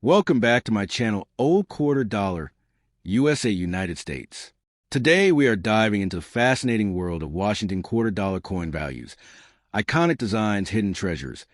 Welcome back to my channel, Old Quarter Dollar, USA, United States. Today we are diving into the fascinating world of Washington quarter dollar coin values, iconic designs, hidden treasures,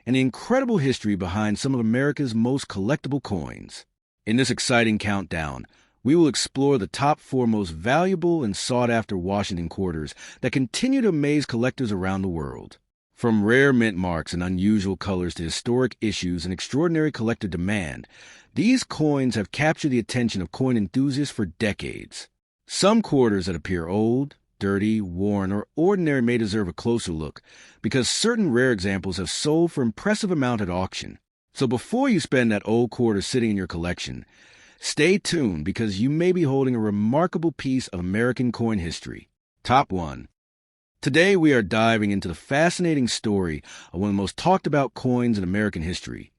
and the incredible history behind some of America's most collectible coins. In this exciting countdown, we will explore the top 4 most valuable and sought-after Washington quarters that continue to amaze collectors around the world. From rare mint marks and unusual colors to historic issues and extraordinary collector demand, these coins have captured the attention of coin enthusiasts for decades. Some quarters that appear old, dirty, worn, or ordinary may deserve a closer look because certain rare examples have sold for impressive amount at auction. So before you spend that old quarter sitting in your collection, stay tuned because you may be holding a remarkable piece of American coin history. Top 1. Today we are diving into the fascinating story of one of the most talked about coins in American history,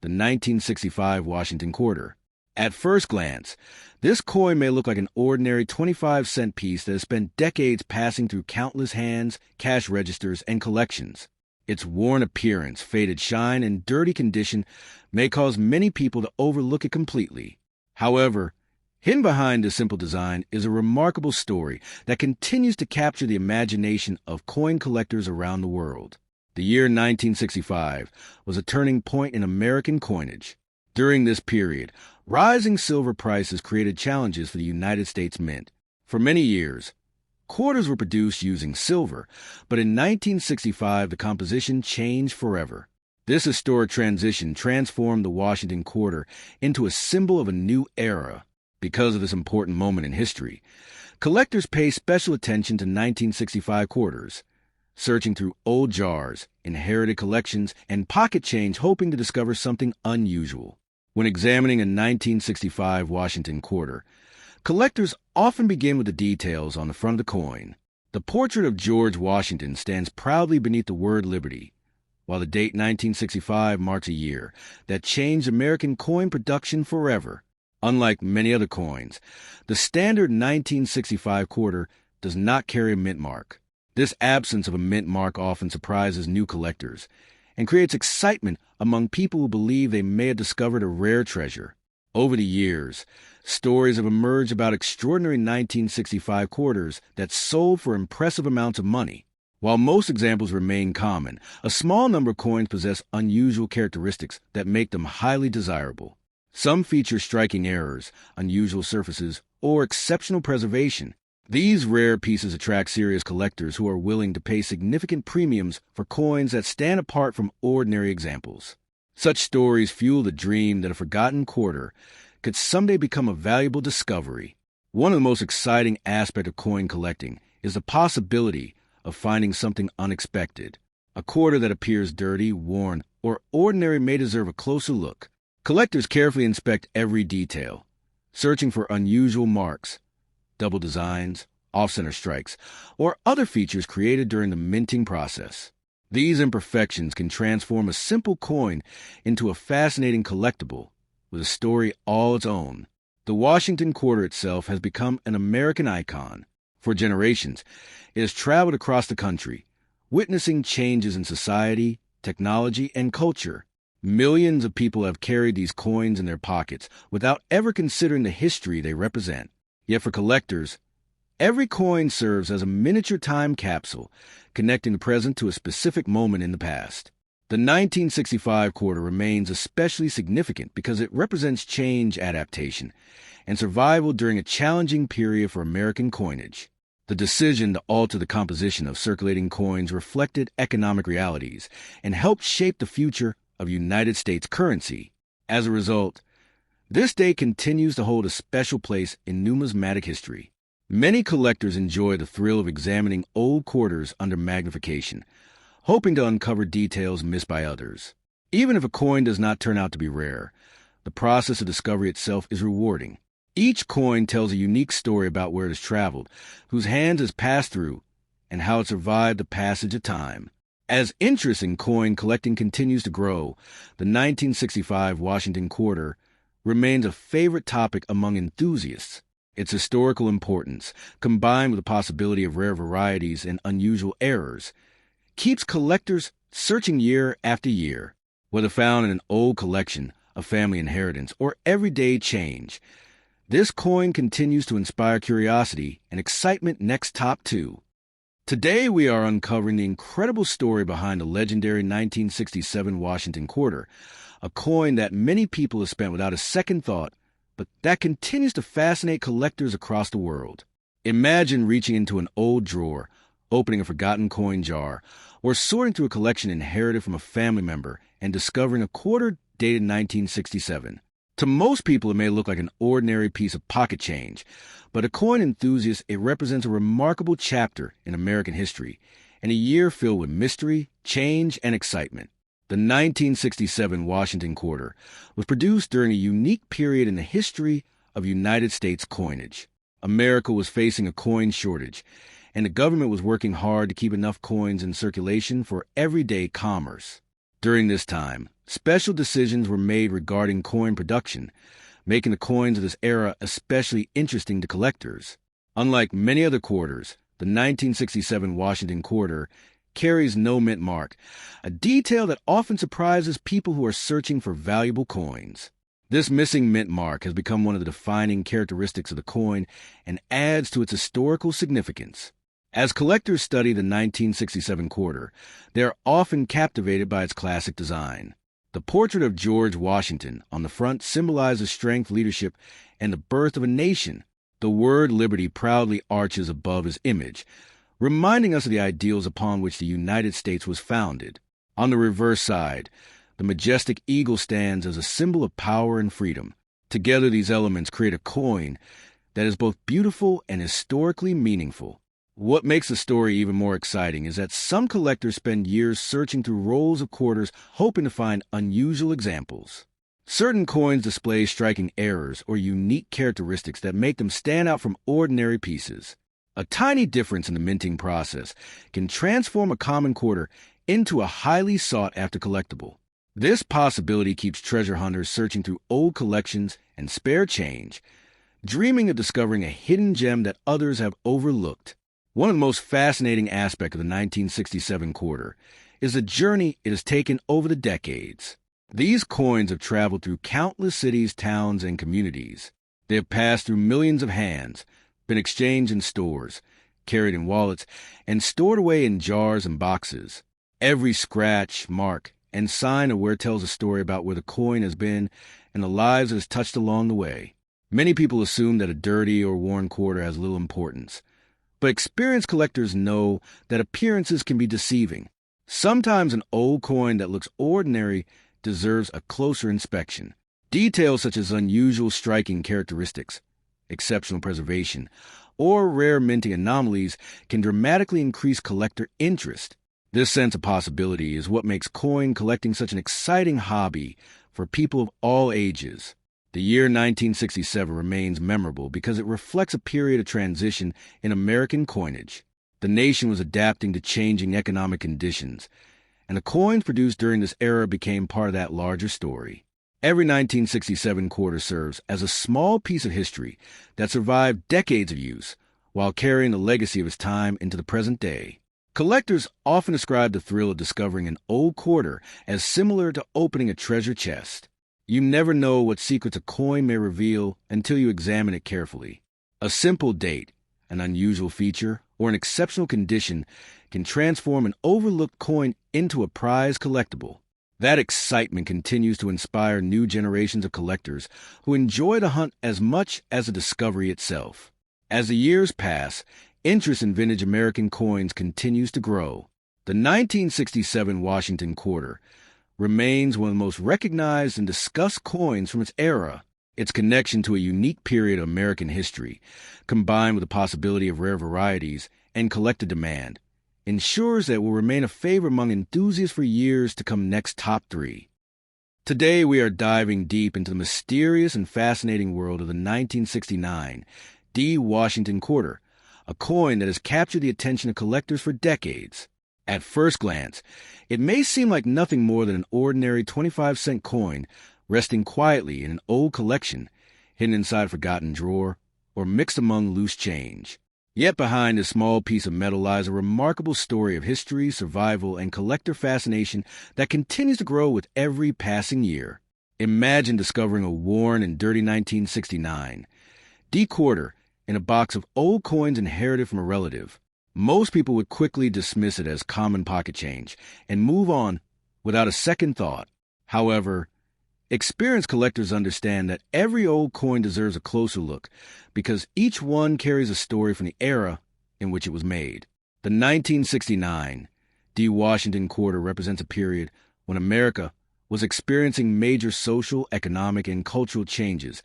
the 1965 Washington quarter. At first glance, this coin may look like an ordinary 25-cent piece that has spent decades passing through countless hands, cash registers, and collections. Its worn appearance, faded shine, and dirty condition may cause many people to overlook it completely. However, hidden behind this simple design is a remarkable story that continues to capture the imagination of coin collectors around the world. The year 1965 was a turning point in American coinage. During this period, rising silver prices created challenges for the United States Mint. For many years, quarters were produced using silver, but in 1965 the composition changed forever. This historic transition transformed the Washington quarter into a symbol of a new era. Because of this important moment in history, collectors pay special attention to 1965 quarters, searching through old jars, inherited collections, and pocket change hoping to discover something unusual. When examining a 1965 Washington quarter, collectors often begin with the details on the front of the coin. The portrait of George Washington stands proudly beneath the word Liberty, while the date 1965 marks a year that changed American coin production forever. Unlike many other coins, the standard 1965 quarter does not carry a mint mark. This absence of a mint mark often surprises new collectors and creates excitement among people who believe they may have discovered a rare treasure. Over the years, stories have emerged about extraordinary 1965 quarters that sold for impressive amounts of money. While most examples remain common, a small number of coins possess unusual characteristics that make them highly desirable. Some feature striking errors, unusual surfaces, or exceptional preservation. These rare pieces attract serious collectors who are willing to pay significant premiums for coins that stand apart from ordinary examples. Such stories fuel the dream that a forgotten quarter could someday become a valuable discovery. One of the most exciting aspects of coin collecting is the possibility of finding something unexpected. A quarter that appears dirty, worn, or ordinary may deserve a closer look. Collectors carefully inspect every detail, searching for unusual marks, double designs, off-center strikes, or other features created during the minting process. These imperfections can transform a simple coin into a fascinating collectible with a story all its own. The Washington quarter itself has become an American icon. For generations, it has traveled across the country, witnessing changes in society, technology, and culture. Millions of people have carried these coins in their pockets without ever considering the history they represent. Yet for collectors, every coin serves as a miniature time capsule, connecting the present to a specific moment in the past. The 1965 quarter remains especially significant because it represents change, adaptation, and survival during a challenging period for American coinage. The decision to alter the composition of circulating coins reflected economic realities and helped shape the future of United States currency. As a result, this day continues to hold a special place in numismatic history. Many collectors enjoy the thrill of examining old quarters under magnification, hoping to uncover details missed by others. Even if a coin does not turn out to be rare, the process of discovery itself is rewarding. Each coin tells a unique story about where it has traveled, whose hands it has passed through, and how it survived the passage of time. As interest in coin collecting continues to grow, the 1965 Washington quarter remains a favorite topic among enthusiasts. Its historical importance, combined with the possibility of rare varieties and unusual errors, keeps collectors searching year after year. Whether found in an old collection, a family inheritance, or everyday change. This coin continues to inspire curiosity and excitement next top 2. Today we are uncovering the incredible story behind the legendary 1967 Washington quarter, a coin that many people have spent without a second thought, but that continues to fascinate collectors across the world. Imagine reaching into an old drawer, opening a forgotten coin jar, or sorting through a collection inherited from a family member and discovering a quarter dated 1967. To most people, it may look like an ordinary piece of pocket change, but to coin enthusiasts, it represents a remarkable chapter in American history and a year filled with mystery, change, and excitement. The 1967 Washington quarter was produced during a unique period in the history of United States coinage. America was facing a coin shortage, and the government was working hard to keep enough coins in circulation for everyday commerce. During this time, special decisions were made regarding coin production, making the coins of this era especially interesting to collectors. Unlike many other quarters, the 1967 Washington quarter carries no mint mark, a detail that often surprises people who are searching for valuable coins. This missing mint mark has become one of the defining characteristics of the coin and adds to its historical significance. As collectors study the 1967 quarter, they are often captivated by its classic design. The portrait of George Washington on the front symbolizes strength, leadership, and the birth of a nation. The word liberty proudly arches above his image, reminding us of the ideals upon which the United States was founded. On the reverse side, the majestic eagle stands as a symbol of power and freedom. Together, these elements create a coin that is both beautiful and historically meaningful. What makes the story even more exciting is that some collectors spend years searching through rolls of quarters hoping to find unusual examples. Certain coins display striking errors or unique characteristics that make them stand out from ordinary pieces. A tiny difference in the minting process can transform a common quarter into a highly sought-after collectible. This possibility keeps treasure hunters searching through old collections and spare change, dreaming of discovering a hidden gem that others have overlooked. One of the most fascinating aspects of the 1967 quarter is the journey it has taken over the decades. These coins have traveled through countless cities, towns, and communities. They have passed through millions of hands, been exchanged in stores, carried in wallets, and stored away in jars and boxes. Every scratch, mark, and sign of wear tells a story about where the coin has been and the lives it has touched along the way. Many people assume that a dirty or worn quarter has little importance, but experienced collectors know that appearances can be deceiving. Sometimes an old coin that looks ordinary deserves a closer inspection. Details such as unusual striking characteristics, exceptional preservation, or rare minting anomalies can dramatically increase collector interest. This sense of possibility is what makes coin collecting such an exciting hobby for people of all ages. The year 1967 remains memorable because it reflects a period of transition in American coinage. The nation was adapting to changing economic conditions, and the coins produced during this era became part of that larger story. Every 1967 quarter serves as a small piece of history that survived decades of use while carrying the legacy of its time into the present day. Collectors often describe the thrill of discovering an old quarter as similar to opening a treasure chest. You never know what secrets a coin may reveal until you examine it carefully. A simple date, an unusual feature, or an exceptional condition can transform an overlooked coin into a prized collectible. That excitement continues to inspire new generations of collectors who enjoy the hunt as much as the discovery itself. As the years pass, interest in vintage American coins continues to grow. The 1967 Washington quarter remains one of the most recognized and discussed coins from its era. Its connection to a unique period of American history, combined with the possibility of rare varieties and collector demand, ensures that it will remain a favorite among enthusiasts for years to come next top 3. Today we are diving deep into the mysterious and fascinating world of the 1969 D. Washington quarter, a coin that has captured the attention of collectors for decades. At first glance, it may seem like nothing more than an ordinary 25-cent coin resting quietly in an old collection, hidden inside a forgotten drawer, or mixed among loose change. Yet behind this small piece of metal lies a remarkable story of history, survival, and collector fascination that continues to grow with every passing year. Imagine discovering a worn and dirty 1969 D quarter in a box of old coins inherited from a relative. Most people would quickly dismiss it as common pocket change and move on without a second thought. However, experienced collectors understand that every old coin deserves a closer look because each one carries a story from the era in which it was made. The 1969 D. Washington quarter represents a period when America was experiencing major social, economic, and cultural changes,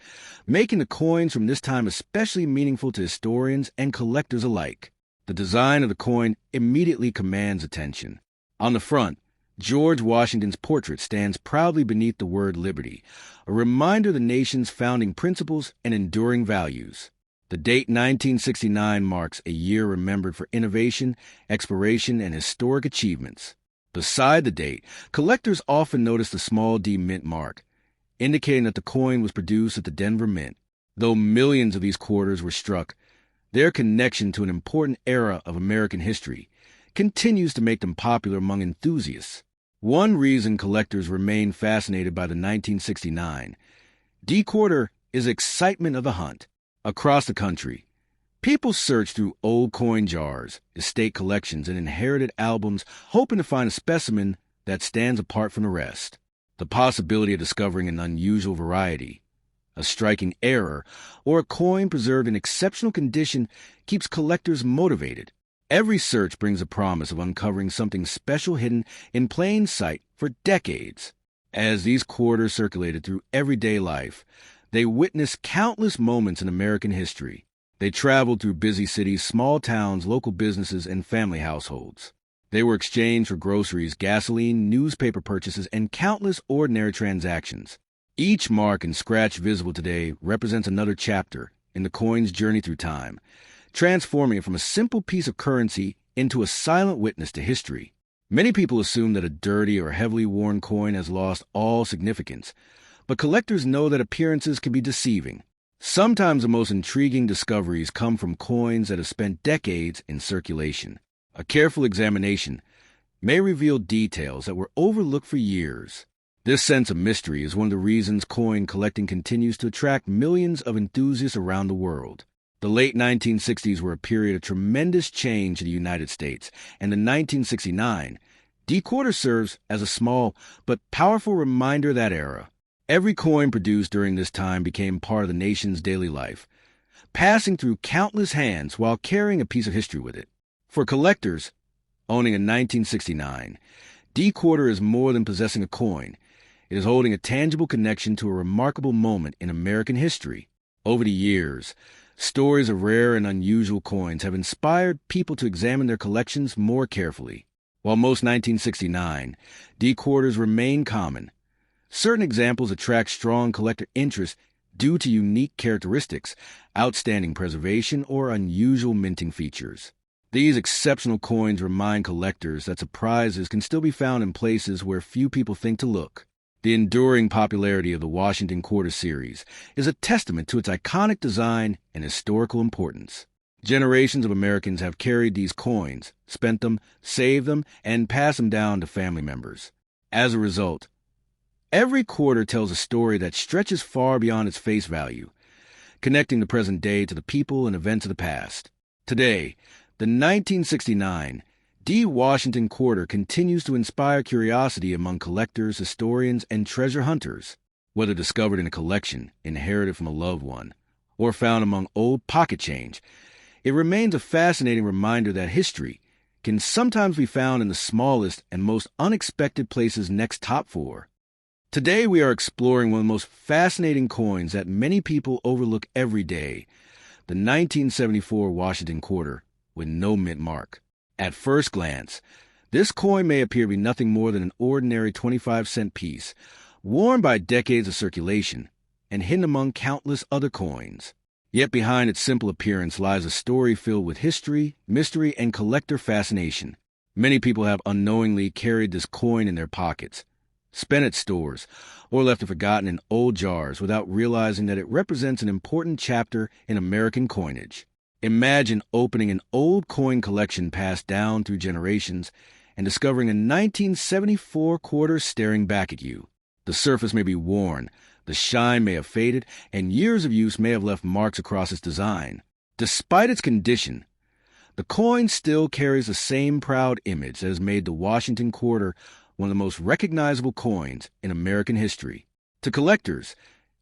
making the coins from this time especially meaningful to historians and collectors alike. The design of the coin immediately commands attention. On the front, George Washington's portrait stands proudly beneath the word liberty, a reminder of the nation's founding principles and enduring values. The date 1969 marks a year remembered for innovation, exploration, and historic achievements. Beside the date, collectors often notice the small D mint mark, indicating that the coin was produced at the Denver Mint. Though millions of these quarters were struck, their connection to an important era of American history continues to make them popular among enthusiasts. One reason collectors remain fascinated by the 1969 D quarter is excitement of the hunt. Across the country, people search through old coin jars, estate collections, and inherited albums, hoping to find a specimen that stands apart from the rest. The possibility of discovering an unusual variety, a striking error, or a coin preserved in exceptional condition keeps collectors motivated. Every search brings a promise of uncovering something special hidden in plain sight for decades. As these quarters circulated through everyday life, they witnessed countless moments in American history. They traveled through busy cities, small towns, local businesses, and family households. They were exchanged for groceries, gasoline, newspaper purchases, and countless ordinary transactions. Each mark and scratch visible today represents another chapter in the coin's journey through time, transforming it from a simple piece of currency into a silent witness to history. Many people assume that a dirty or heavily worn coin has lost all significance, but collectors know that appearances can be deceiving. Sometimes the most intriguing discoveries come from coins that have spent decades in circulation. A careful examination may reveal details that were overlooked for years. This sense of mystery is one of the reasons coin collecting continues to attract millions of enthusiasts around the world. The late 1960s were a period of tremendous change in the United States, and the 1969 D quarter serves as a small but powerful reminder of that era. Every coin produced during this time became part of the nation's daily life, passing through countless hands while carrying a piece of history with it. For collectors, owning a 1969 D quarter is more than possessing a coin. It is holding a tangible connection to a remarkable moment in American history. Over the years, stories of rare and unusual coins have inspired people to examine their collections more carefully. While most 1969 D quarters remain common, certain examples attract strong collector interest due to unique characteristics, outstanding preservation, or unusual minting features. These exceptional coins remind collectors that surprises can still be found in places where few people think to look. The enduring popularity of the Washington Quarter series is a testament to its iconic design and historical importance. Generations of Americans have carried these coins, spent them, saved them, and passed them down to family members. As a result, every quarter tells a story that stretches far beyond its face value, connecting the present day to the people and events of the past. Today, the 1969 D. Washington Quarter continues to inspire curiosity among collectors, historians, and treasure hunters. Whether discovered in a collection, inherited from a loved one, or found among old pocket change, it remains a fascinating reminder that history can sometimes be found in the smallest and most unexpected places next top four. Today we are exploring one of the most fascinating coins that many people overlook every day, the 1974 Washington Quarter with no mint mark. At first glance, this coin may appear to be nothing more than an ordinary 25-cent piece, worn by decades of circulation and hidden among countless other coins. Yet behind its simple appearance lies a story filled with history, mystery, and collector fascination. Many people have unknowingly carried this coin in their pockets, spent at stores, or left it forgotten in old jars without realizing that it represents an important chapter in American coinage. Imagine opening an old coin collection passed down through generations and discovering a 1974 quarter staring back at you. The surface may be worn, the shine may have faded, and years of use may have left marks across its design. Despite its condition, the coin still carries the same proud image that has made the Washington quarter one of the most recognizable coins in American history. To collectors,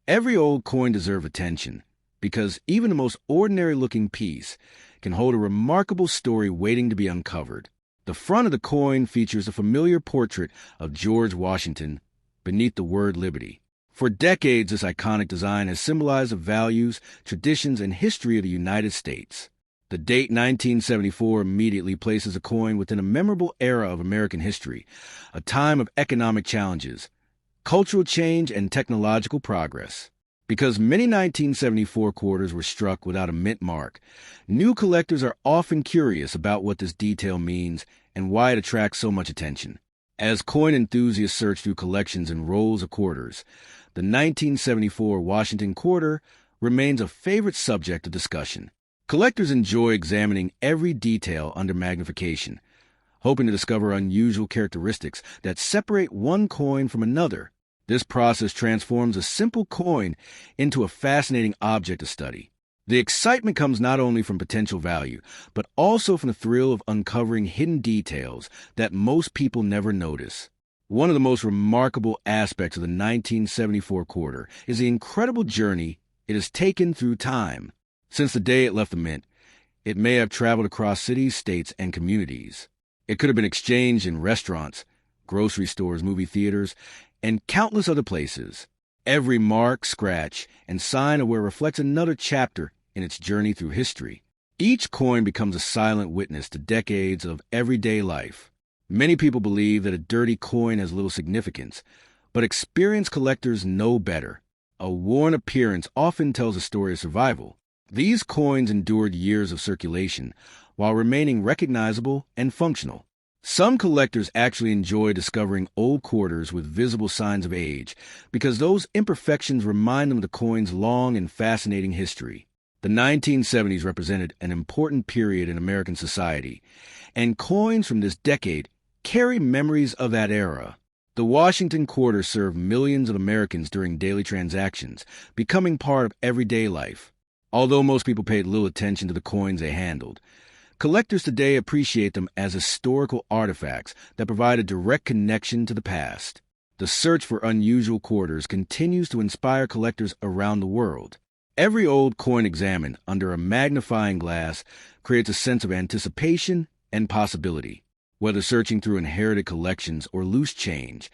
every old coin deserves attention, because even the most ordinary-looking piece can hold a remarkable story waiting to be uncovered. The front of the coin features a familiar portrait of George Washington beneath the word Liberty. For decades, this iconic design has symbolized the values, traditions, and history of the United States. The date 1974 immediately places the coin within a memorable era of American history, a time of economic challenges, cultural change, and technological progress. Because many 1974 quarters were struck without a mint mark, new collectors are often curious about what this detail means and why it attracts so much attention. As coin enthusiasts search through collections and rolls of quarters, the 1974 Washington quarter remains a favorite subject of discussion. Collectors enjoy examining every detail under magnification, hoping to discover unusual characteristics that separate one coin from another. This process transforms a simple coin into a fascinating object to study. The excitement comes not only from potential value, but also from the thrill of uncovering hidden details that most people never notice. One of the most remarkable aspects of the 1974 quarter is the incredible journey it has taken through time. Since the day it left the mint, it may have traveled across cities, states, and communities. It could have been exchanged in restaurants, grocery stores, movie theaters, and countless other places. Every mark, scratch, and sign of where reflects another chapter in its journey through history. Each coin becomes a silent witness to decades of everyday life. Many people believe that a dirty coin has little significance, but experienced collectors know better. A worn appearance often tells a story of survival. These coins endured years of circulation while remaining recognizable and functional. Some collectors actually enjoy discovering old quarters with visible signs of age because those imperfections remind them of the coin's long and fascinating history. The 1970s represented an important period in American society, and coins from this decade carry memories of that era. The Washington quarter served millions of Americans during daily transactions, becoming part of everyday life. Although most people paid little attention to the coins they handled, collectors today appreciate them as historical artifacts that provide a direct connection to the past. The search for unusual quarters continues to inspire collectors around the world. Every old coin examined under a magnifying glass creates a sense of anticipation and possibility. Whether searching through inherited collections or loose change,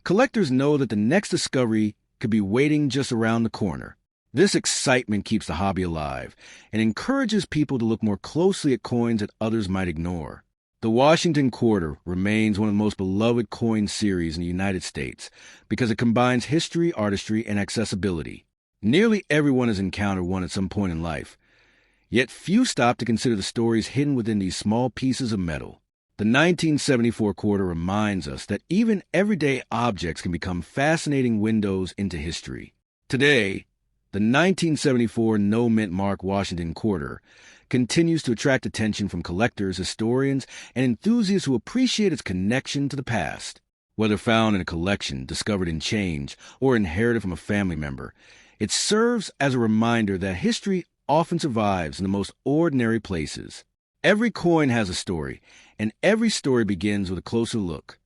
collectors know that the next discovery could be waiting just around the corner. This excitement keeps the hobby alive and encourages people to look more closely at coins that others might ignore. The Washington quarter remains one of the most beloved coin series in the United States because it combines history, artistry, and accessibility. Nearly everyone has encountered one at some point in life, yet few stop to consider the stories hidden within these small pieces of metal. The 1974 quarter reminds us that even everyday objects can become fascinating windows into history. Today, the 1974 no-mint mark Washington quarter continues to attract attention from collectors, historians, and enthusiasts who appreciate its connection to the past. Whether found in a collection, discovered in change, or inherited from a family member, it serves as a reminder that history often survives in the most ordinary places. Every coin has a story, and every story begins with a closer look.